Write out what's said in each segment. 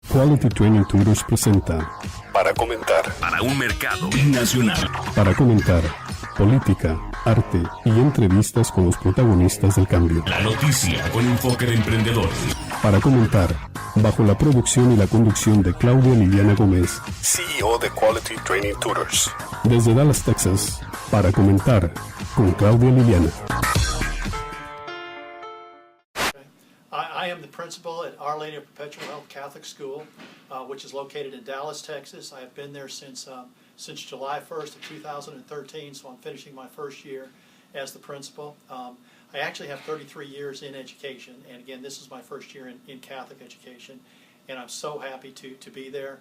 Quality Training Tutors presenta Para comentar. Para un mercado binacional. Para comentar política, arte y entrevistas con los protagonistas del cambio. La noticia con enfoque de emprendedor. Para comentar, bajo la producción y la conducción de Claudia Liliana Gómez, CEO de Quality Training Tutors. Desde Dallas, Texas, para comentar con Claudia Liliana. I am the principal at Our Lady of Perpetual Health Catholic School, which is located in Dallas, Texas. I have been there since July 1st of 2013, so I'm finishing my first year as the principal. I actually have 33 years in education, and again, this is my first year in Catholic education, and I'm so happy to be there.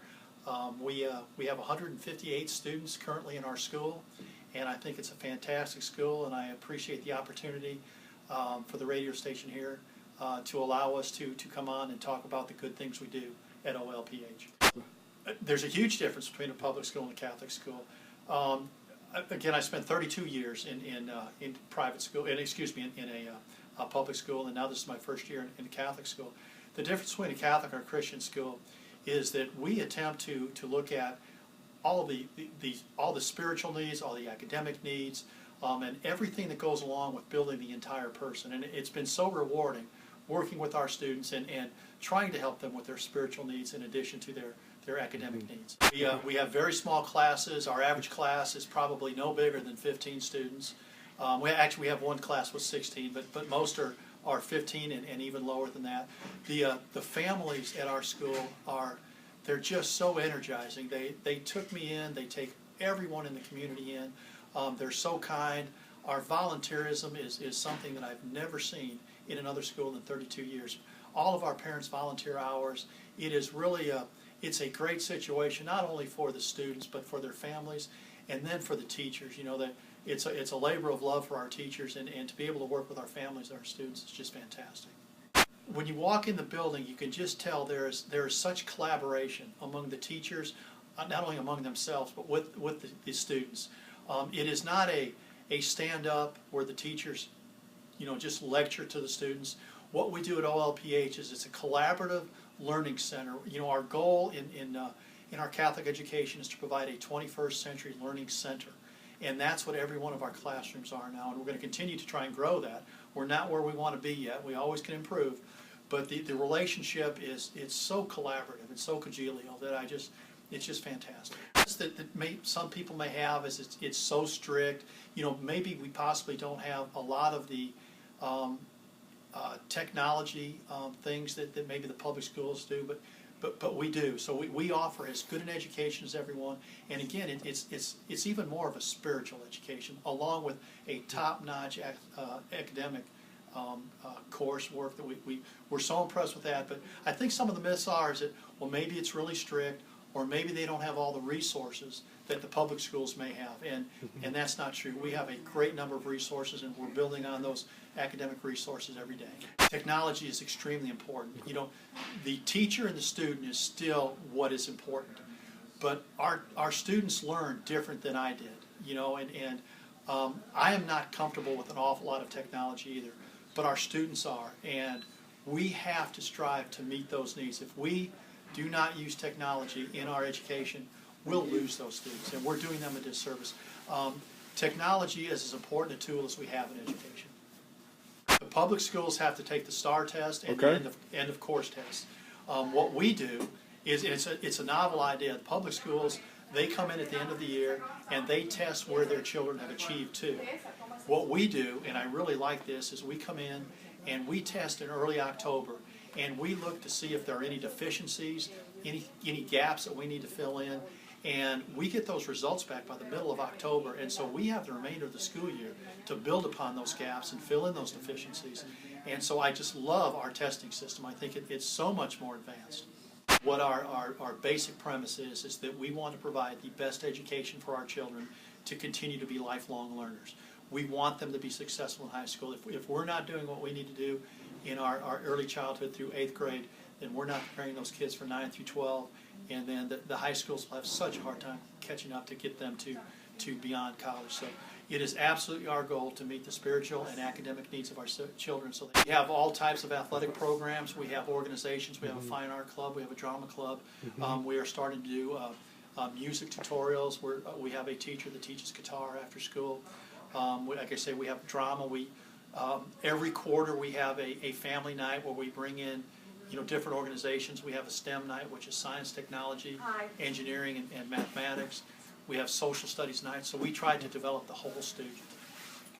We have 158 students currently in our school, and I think it's a fantastic school, and I appreciate the opportunity for the radio station here to allow us to come on and talk about the good things we do at OLPH. There's a huge difference between a public school and a Catholic school. Again, I spent 32 years in private school, in a public school, and now this is my first year in a Catholic school. The difference between a Catholic or a Christian school is that we attempt to look at all of all the spiritual needs, all the academic needs, and everything that goes along with building the entire person. And it's been so rewarding working with our students and trying to help them with their spiritual needs in addition to their academic needs. We have very small classes. Our average class is probably no bigger than 15 students. We have one class with 16, but most are 15 and even lower than that. The families at our school they're just so energizing. They took me in. They take everyone in the community in. They're so kind. Our volunteerism is something that I've never seen in another school in 32 years. All of our parents volunteer hours. It is really it's a great situation, not only for the students but for their families, and then for the teachers. You know, that it's a labor of love for our teachers, and to be able to work with our families and our students is just fantastic. When you walk in the building, you can just tell there is such collaboration among the teachers, not only among themselves but with the students. It is not a stand-up where the teachers, just lecture to the students. What we do at OLPH is it's a collaborative learning center. Our goal in our Catholic education is to provide a 21st century learning center. And that's what every one of our classrooms are now. And we're going to continue to try and grow that. We're not where we want to be yet. We always can improve. But the relationship it's so collaborative and so congenial that it's just fantastic. That some people may have is it's so strict. Maybe we possibly don't have a lot of the technology things that maybe the public schools do, but we do. So we offer as good an education as everyone, and again, it's even more of a spiritual education, along with a top-notch academic coursework that we're so impressed with that. But I think some of the myths are is that, well, maybe it's really strict, or maybe they don't have all the resources that the public schools may have, and that's not true. We have a great number of resources, and we're building on those academic resources every day. Technology is extremely important. The teacher and the student is still what is important, but our students learn different than I did, and I am not comfortable with an awful lot of technology either, but our students are, and we have to strive to meet those needs. If we do not use technology in our education, we'll lose those students, and we're doing them a disservice. Technology is as important a tool as we have in education. The public schools have to take the STAR test and the end of course test. What we do is, it's a novel idea. The public schools, they come in at the end of the year and they test where their children have achieved to. What we do, and I really like this, is we come in and we test in early October, and we look to see if there are any deficiencies, any gaps that we need to fill in, and we get those results back by the middle of October, and so we have the remainder of the school year to build upon those gaps and fill in those deficiencies. And so I just love our testing system. I think it's so much more advanced. What our basic premise is that we want to provide the best education for our children to continue to be lifelong learners. We want them to be successful in high school. If we're not doing what we need to do in our early childhood through 8th grade, then we're not preparing those kids for 9 through 12, and then the high schools will have such a hard time catching up to get them to beyond college. So It is absolutely our goal to meet the spiritual and academic needs of our children. So we have all types of athletic programs. We have organizations. We have a fine art club. We have a drama club. We are starting to do music tutorials. We have a teacher that teaches guitar after school. Like I say, we have drama. Every quarter we have a family night where we bring in different organizations. We have a STEM night, which is science, technology, engineering, and mathematics. We have social studies nights. So we try to develop the whole student.